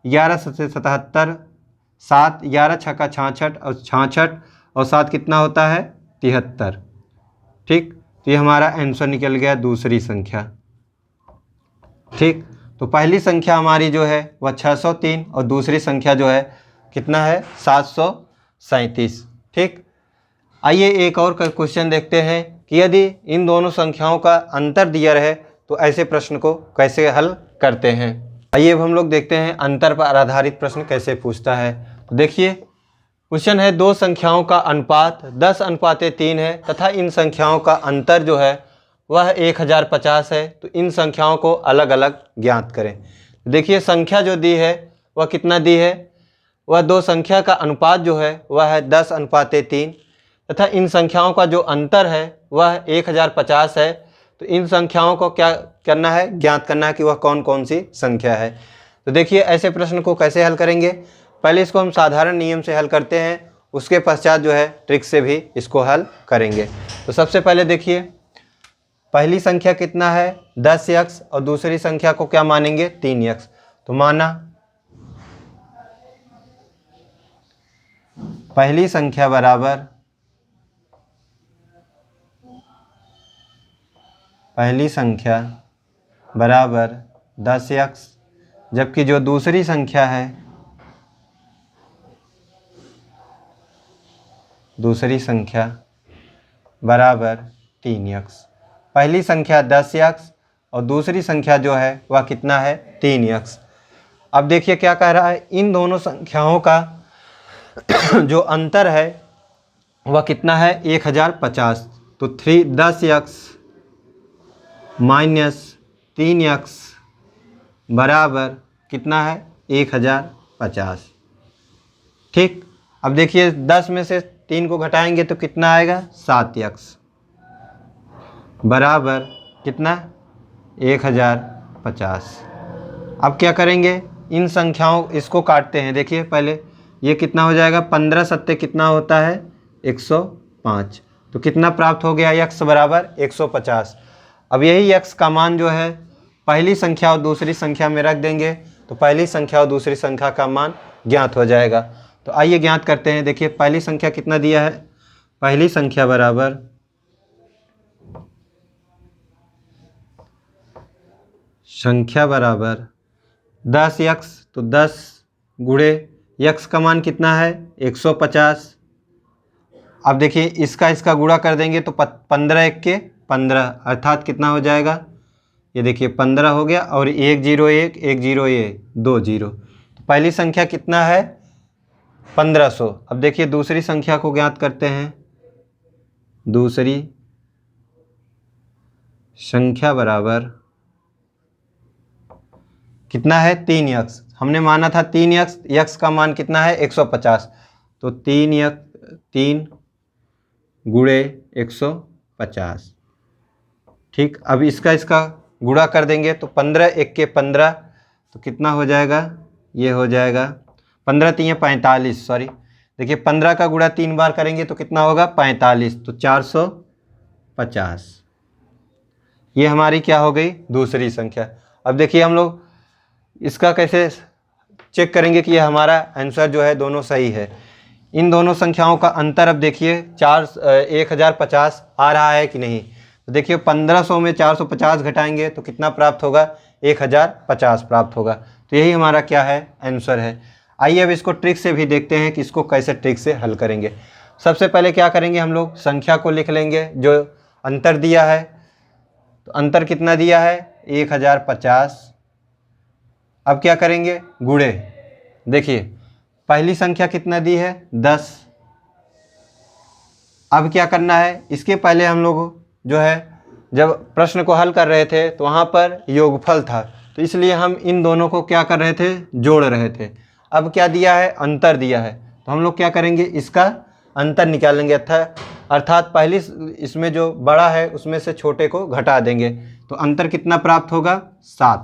11 से 77, 7 11 छक्का 66 और 66 और 7 कितना होता है 73। ठीक, तो ये हमारा आंसर निकल गया दूसरी संख्या। ठीक, तो पहली संख्या हमारी जो है वह 603 और दूसरी संख्या जो है कितना है 737। ठीक, आइए एक और क्वेश्चन देखते हैं कि यदि इन दोनों संख्याओं का अंतर दिया रहे तो ऐसे प्रश्न को कैसे हल करते हैं। आइए अब हम लोग देखते हैं अंतर पर आधारित प्रश्न कैसे पूछता है। तो देखिए क्वेश्चन है दो संख्याओं का अनुपात 10:3 है तथा इन संख्याओं का अंतर जो है वह 1050 है। तो इन संख्याओं को अलग अलग ज्ञात करें। देखिए संख्या जो दी है वह कितना दी है वह दो संख्या का अनुपात जो है वह है 10:3 तथा इन संख्याओं का जो अंतर है वह 1050 है। तो इन संख्याओं को क्या करना है ज्ञात करना है कि वह कौन कौन सी संख्या है। तो देखिए ऐसे प्रश्न को कैसे हल करेंगे। पहले इसको हम साधारण नियम से हल करते हैं, उसके पश्चात जो है ट्रिक से भी इसको हल करेंगे। तो सबसे पहले देखिए पहली संख्या कितना है 10x और दूसरी संख्या को क्या मानेंगे 3x। तो माना पहली संख्या बराबर पहली संख्या बराबर 10x, जबकि जो दूसरी संख्या है दूसरी संख्या बराबर 3x। पहली संख्या 10x और दूसरी संख्या जो है वह कितना है 3x। अब देखिए क्या कह रहा है इन दोनों संख्याओं का जो अंतर है वह कितना है 1050। तो 10x माइनस 3x बराबर कितना है 1050। ठीक, अब देखिए 10 में से 3 को घटाएंगे तो कितना आएगा 7x बराबर कितना 1050। अब क्या करेंगे इन संख्याओं इसको काटते हैं। देखिए पहले ये कितना हो जाएगा 15 सत्ते कितना होता है 105। तो कितना प्राप्त हो गया x बराबर 150। अब यही x का मान जो है पहली संख्या और दूसरी संख्या में रख देंगे तो पहली संख्या और दूसरी संख्या का मान ज्ञात हो जाएगा। तो आइए ज्ञात करते हैं। देखिए पहली संख्या कितना दिया है पहली संख्या बराबर संख्या बराबर 10x। तो 10 गुणे x का मान कितना है 150। अब देखिए इसका गुणा कर देंगे तो 15 1 के 15 अर्थात कितना हो जाएगा ये देखिए 15 हो गया और 101 101 2 0। तो पहली संख्या कितना है 1500। अब देखिए दूसरी संख्या को ज्ञात करते हैं। दूसरी संख्या बराबर कितना है 3x। हमने माना था 3x, x का मान कितना है 150। तो 3x 3 गुणे 150। ठीक, अब इसका गुणा कर देंगे तो 15 एक के 15, तो कितना हो जाएगा, ये हो जाएगा 15 3 45, सॉरी देखिए 15 का गुणा 3 बार करेंगे तो कितना होगा 45, तो 450। ये हमारी क्या हो गई, दूसरी संख्या। अब देखिए हम लोग इसका कैसे चेक करेंगे कि ये हमारा आंसर जो है दोनों सही है। इन दोनों संख्याओं का अंतर अब देखिए 1050 आ रहा है कि नहीं। तो देखिए 1500 में 450 घटाएंगे तो कितना प्राप्त होगा, 1050 प्राप्त होगा। तो यही हमारा क्या है, आंसर है। आइए अब इसको ट्रिक से भी देखते हैं कि इसको कैसे ट्रिक से हल करेंगे। सबसे पहले क्या करेंगे, हम लोग संख्या को लिख लेंगे जो अंतर दिया है। तो अंतर कितना दिया है, 1050। अब क्या करेंगे, गुणे। देखिए पहली संख्या कितना दी है, 10। अब क्या करना है, इसके पहले हम लोग जो है जब प्रश्न को हल कर रहे थे तो वहाँ पर योगफल था, तो इसलिए हम इन दोनों को क्या कर रहे थे, जोड़ रहे थे। अब क्या दिया है, अंतर दिया है, तो हम लोग क्या करेंगे, इसका अंतर निकालेंगे। अर्थात पहली इसमें जो बड़ा है उसमें से छोटे को घटा देंगे, तो अंतर कितना प्राप्त होगा, 7।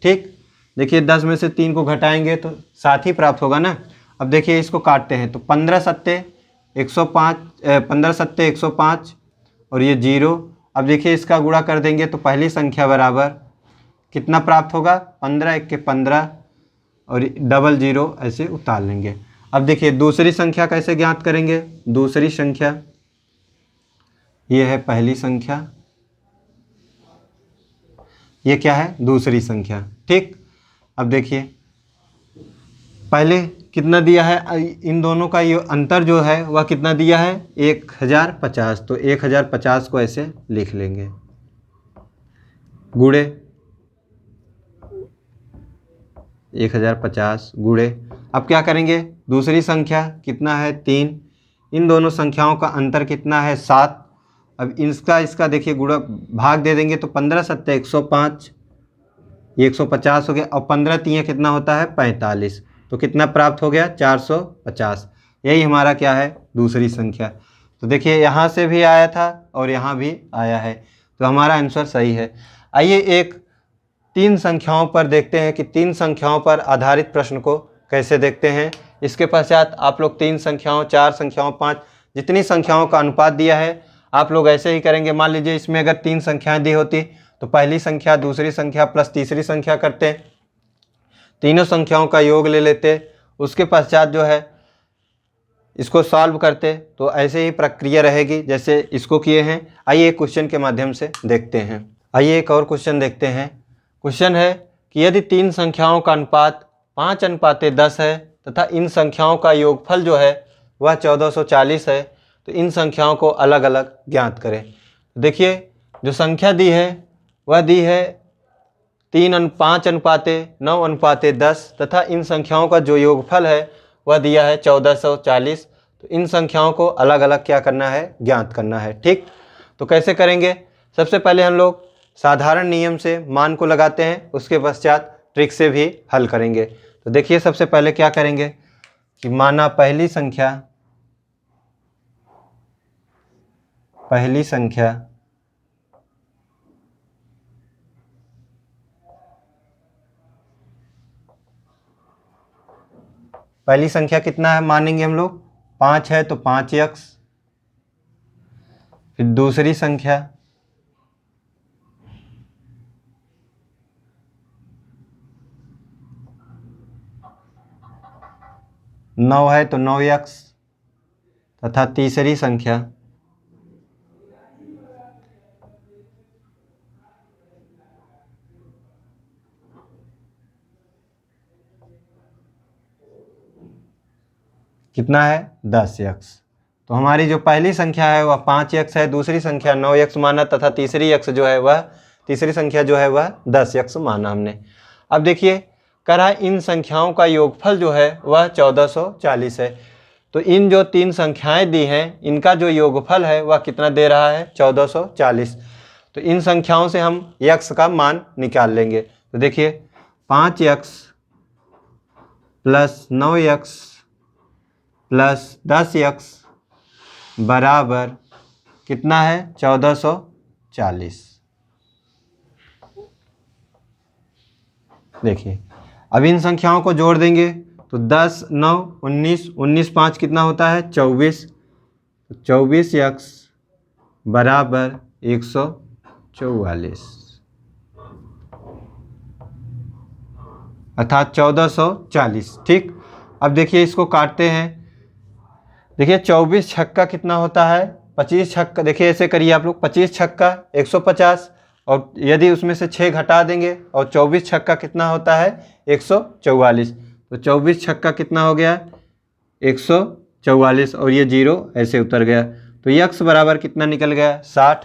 ठीक, देखिए 10 में से 3 को घटाएंगे तो 7 ही प्राप्त होगा ना। अब देखिए इसको काटते हैं तो 15 सत्ते 105, 15 सत्ते 105 और ये 0। अब देखिए इसका गुणा कर देंगे तो पहली संख्या बराबर कितना प्राप्त होगा, 15 एक के 15 और डबल 0 ऐसे उतार लेंगे। अब देखिए दूसरी संख्या कैसे ज्ञात करेंगे, दूसरी संख्या ये है पहली संख्या, ये क्या है, दूसरी संख्या। ठीक, अब देखिए पहले कितना दिया है, इन दोनों का ये अंतर जो है वह कितना दिया है, 1050। तो 1050 को ऐसे लिख लेंगे, गुणे 1050 गुणे। अब क्या करेंगे, दूसरी संख्या कितना है, 3। इन दोनों संख्याओं का अंतर कितना है, 7। अब इसका देखिए गुणा भाग दे देंगे तो 15 सत्ते 105, ये 150 हो गया। और 15 3 कितना होता है, 45। तो कितना प्राप्त हो गया, 450। यही हमारा क्या है, दूसरी संख्या। तो देखिए यहाँ से भी आया था और यहाँ भी आया है, तो हमारा आंसर सही है। आइए एक 3 संख्याओं पर देखते हैं कि 3 संख्याओं पर आधारित प्रश्न को कैसे देखते हैं। इसके पश्चात आप लोग 3 संख्याओं, 4 संख्याओं, 5 जितनी संख्याओं का अनुपात दिया है आप लोग ऐसे ही करेंगे। मान लीजिए इसमें अगर 3 संख्याएं दी होती तो पहली संख्या, दूसरी संख्या प्लस तीसरी संख्या करते, तीनों संख्याओं का योग ले लेते, उसके पश्चात जो है इसको सॉल्व करते। तो ऐसे ही प्रक्रिया रहेगी जैसे इसको किए हैं। आइए एक क्वेश्चन के माध्यम से देखते हैं। आइए एक और क्वेश्चन देखते हैं। क्वेश्चन है कि यदि 3 संख्याओं का अनुपात 5:10 है तथा इन संख्याओं का योगफल जो है वह 1440 है, तो इन संख्याओं को अलग अलग ज्ञात करें। देखिए जो संख्या दी है वह दी है 5:9:10 तथा इन संख्याओं का जो योगफल है वह दिया है 1440। तो इन संख्याओं को अलग अलग क्या करना है, ज्ञात करना है। ठीक, तो कैसे करेंगे, सबसे पहले हम लोग साधारण नियम से मान को लगाते हैं, उसके पश्चात ट्रिक से भी हल करेंगे। तो देखिए सबसे पहले क्या करेंगे कि माना पहली संख्या कितना है, मानेंगे हम लोग 5 है तो 5x। फिर दूसरी संख्या 9 है तो 9x तथा तीसरी संख्या 10x। तो हमारी जो पहली संख्या है वह 5x है, दूसरी संख्या 9x माना तथा तीसरी संख्या जो है वह 10x माना हमने। अब देखिए करा इन संख्याओं का योगफल जो है वह 1440 है। तो इन जो 3 संख्याएं दी हैं इनका जो योगफल है वह कितना दे रहा है, 1440। तो इन संख्याओं से हम x का मान निकाल लेंगे। तो देखिए 5x + 9x प्लस 10x बराबर कितना है 1440। देखिए अब इन संख्याओं को जोड़ देंगे तो 10 9 19 19 5 कितना होता है 24। 24x बराबर 144 अर्थात 1440। ठीक, अब देखिए इसको काटते हैं। देखिए 24 छक्का कितना होता है 25 छक्का। देखिए ऐसे करिए आप लोग, 25 छक्का 150 और यदि उसमें से 6 घटा देंगे और 24 छक्का कितना होता है 144। तो 24 छक्का कितना हो गया 144 और ये 0 ऐसे उतर गया। तो यक्स बराबर कितना निकल गया 60।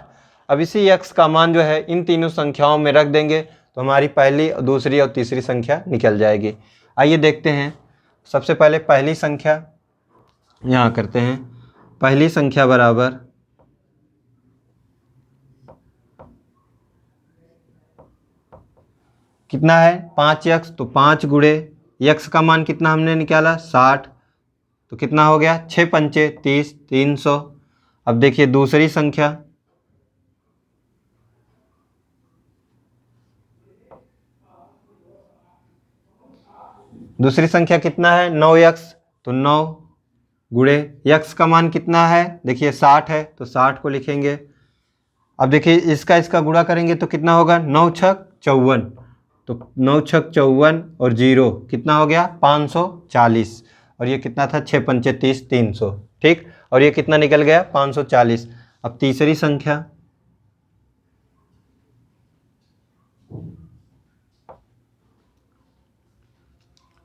अब इसी यक्स का मान जो है इन तीनों संख्याओं में रख देंगे तो हमारी पहली, दूसरी और तीसरी संख्या निकल जाएगी। आइए देखते हैं। सबसे पहले पहली संख्या यहाँ करते हैं। पहली संख्या बराबर कितना है 5x। तो 5 गुणे यक्स का मान कितना हमने निकाला 60। तो कितना हो गया 6 पंचे 30 300। अब देखिए दूसरी संख्या, दूसरी संख्या कितना है 9x। तो 9 गुणे यक्स का मान कितना है देखिए 60 है तो 60 को लिखेंगे। अब देखिए इसका गुणा करेंगे तो कितना होगा 9 छक 54। तो 9 छक 54 और 0 कितना हो गया 540 और ये कितना था 6 पंचे 30 300। ठीक, और ये कितना निकल गया 540। अब तीसरी संख्या,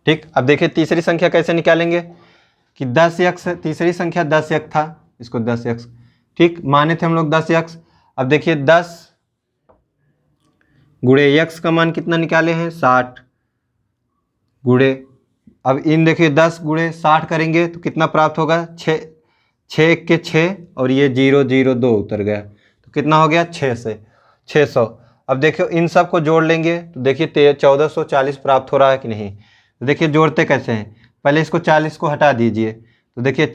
ठीक, अब देखिए तीसरी संख्या कैसे निकालेंगे कि 10x, तीसरी संख्या 10x था, इसको 10x, ठीक, माने थे हम लोग 10x। अब देखिए 10 गुणे x का मान कितना निकाले हैं 60 गुणे, अब इन देखिए 10 गुणे 60 करेंगे तो कितना प्राप्त होगा 6 6 के 6 और ये 0 0 2 उतर गया तो कितना हो गया 6 से 600। अब देखिए इन सब को जोड़ लेंगे तो देखिए 1440 प्राप्त हो रहा है कि नहीं। तो देखिए जोड़ते कैसे हैं, पहले इसको 40 को हटा दीजिए तो देखिए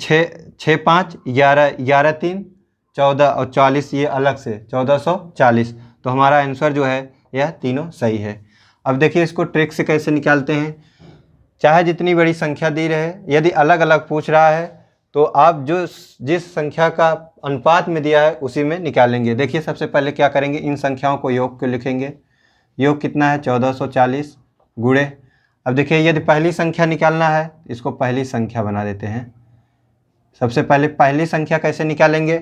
6 5 11 11 3 14 और 40 ये अलग से 1440। तो हमारा आंसर जो है यह तीनों सही है। अब देखिए इसको ट्रिक से कैसे निकालते हैं। चाहे जितनी बड़ी संख्या दी रहे, यदि अलग अलग पूछ रहा है तो आप जो जिस संख्या का अनुपात में दिया है उसी में निकालेंगे। देखिए सबसे पहले क्या करेंगे, इन संख्याओं को योग को लिखेंगे। योग कितना है 1440 गुणे, अब देखिए यदि पहली संख्या निकालना है इसको पहली संख्या बना देते हैं। सबसे पहले पहली संख्या कैसे निकालेंगे,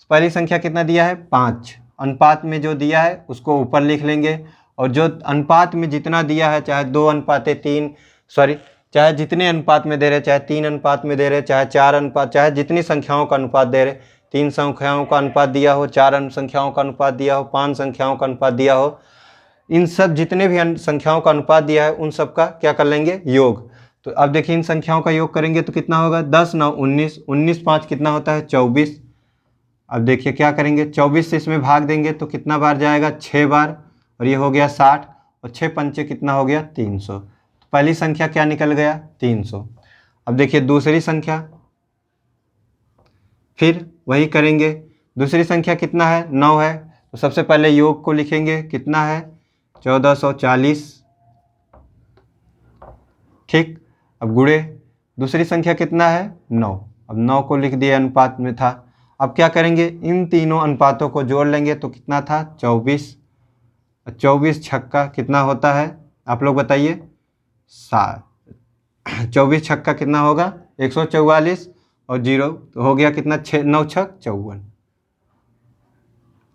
पहली संख्या कितना दिया है 5, अनुपात में जो दिया है उसको ऊपर लिख लेंगे और जो अनुपात में जितना दिया है, चाहे 2 अनुपात 3, सॉरी चाहे जितने अनुपात में दे रहे, चाहे 3 अनुपात में दे रहे, चाहे 4 अनुपात, चाहे जितनी संख्याओं का अनुपात दे रहे, 3 संख्याओं का अनुपात दिया हो, 4 संख्याओं का अनुपात दिया हो, 5 संख्याओं का अनुपात दिया हो, इन सब जितने भी संख्याओं का अनुपात दिया है उन सब का क्या कर लेंगे योग। तो अब देखिए इन संख्याओं का योग करेंगे तो कितना होगा 10 9 19 19 5 कितना होता है 24। अब देखिए क्या करेंगे 24 से इसमें भाग देंगे तो कितना बार जाएगा 6 बार और ये हो गया 60 और 6 पंचे कितना हो गया 300। तो पहली संख्या क्या निकल गया 300। अब देखिए दूसरी संख्या, फिर वही करेंगे। दूसरी संख्या कितना है 9 है तो सबसे पहले योग को लिखेंगे, कितना है 1440, ठीक। अब गुणे दूसरी संख्या कितना है 9, अब 9 को लिख दिया अनुपात में था। अब क्या करेंगे इन तीनों अनुपातों को जोड़ लेंगे तो कितना था 24, 24 छक्का कितना होता है आप लोग बताइए 24 छक्का कितना होगा 144 और 0 तो हो गया कितना 6 9 छक 54।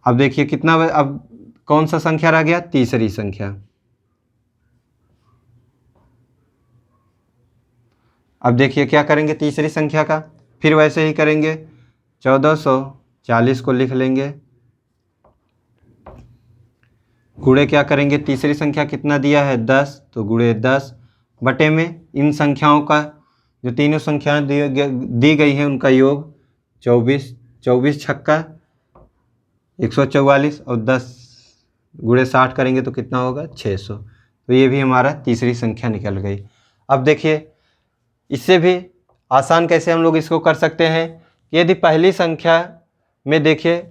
अब देखिए कितना, अब कौन सा संख्या रह गया तीसरी संख्या। अब देखिए क्या करेंगे तीसरी संख्या का, फिर वैसे ही करेंगे 1440 को लिख लेंगे, गुणे क्या करेंगे तीसरी संख्या कितना दिया है 10 तो गुणे 10 बटे में इन संख्याओं का जो तीनों संख्याएं दी गई हैं उनका योग 24, 24 छक्का 144 और 10 गुणे 60 करेंगे तो कितना होगा 600। तो ये भी हमारा तीसरी संख्या निकल गई। अब देखिए इससे भी आसान कैसे हम लोग इसको कर सकते हैं। यदि पहली संख्या में देखिए,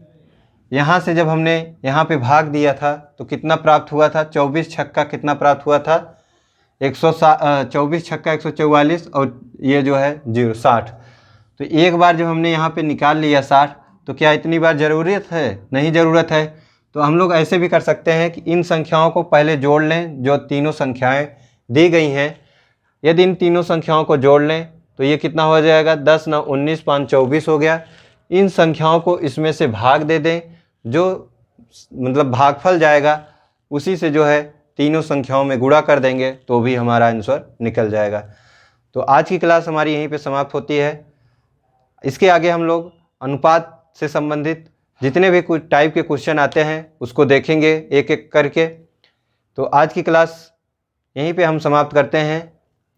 यहाँ से जब हमने यहाँ पे भाग दिया था तो कितना प्राप्त हुआ था, 24 छक्का कितना प्राप्त हुआ था, 24 छक्का 144 और ये जो है 60। तो एक बार जब हमने यहाँ पे निकाल लिया 60, तो क्या इतनी बार ज़रूरत है? नहीं ज़रूरत है। तो हम लोग ऐसे भी कर सकते हैं कि इन संख्याओं को पहले जोड़ लें जो तीनों संख्याएं दी गई हैं। यदि इन तीनों संख्याओं को जोड़ लें तो ये कितना हो जाएगा, 10 9 19 5 24 हो गया। इन संख्याओं को इसमें से भाग दे दें, जो मतलब भागफल जाएगा उसी से जो है तीनों संख्याओं में गुणा कर देंगे तो भी हमारा आंसर निकल जाएगा। तो आज की क्लास हमारी यहीं पे समाप्त होती है। इसके आगे हम लोग अनुपात से संबंधित जितने भी कुछ टाइप के क्वेश्चन आते हैं उसको देखेंगे एक एक करके। तो आज की क्लास यहीं पे हम समाप्त करते हैं।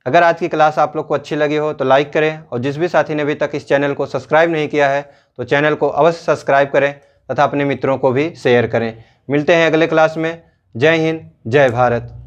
अगर आज की क्लास आप लोग को अच्छी लगी हो तो लाइक करें, और जिस भी साथी ने अभी तक इस चैनल को सब्सक्राइब नहीं किया है तो चैनल को अवश्य सब्सक्राइब करें तथा अपने मित्रों को भी शेयर करें। मिलते हैं अगले क्लास में। जय हिंद, जय भारत।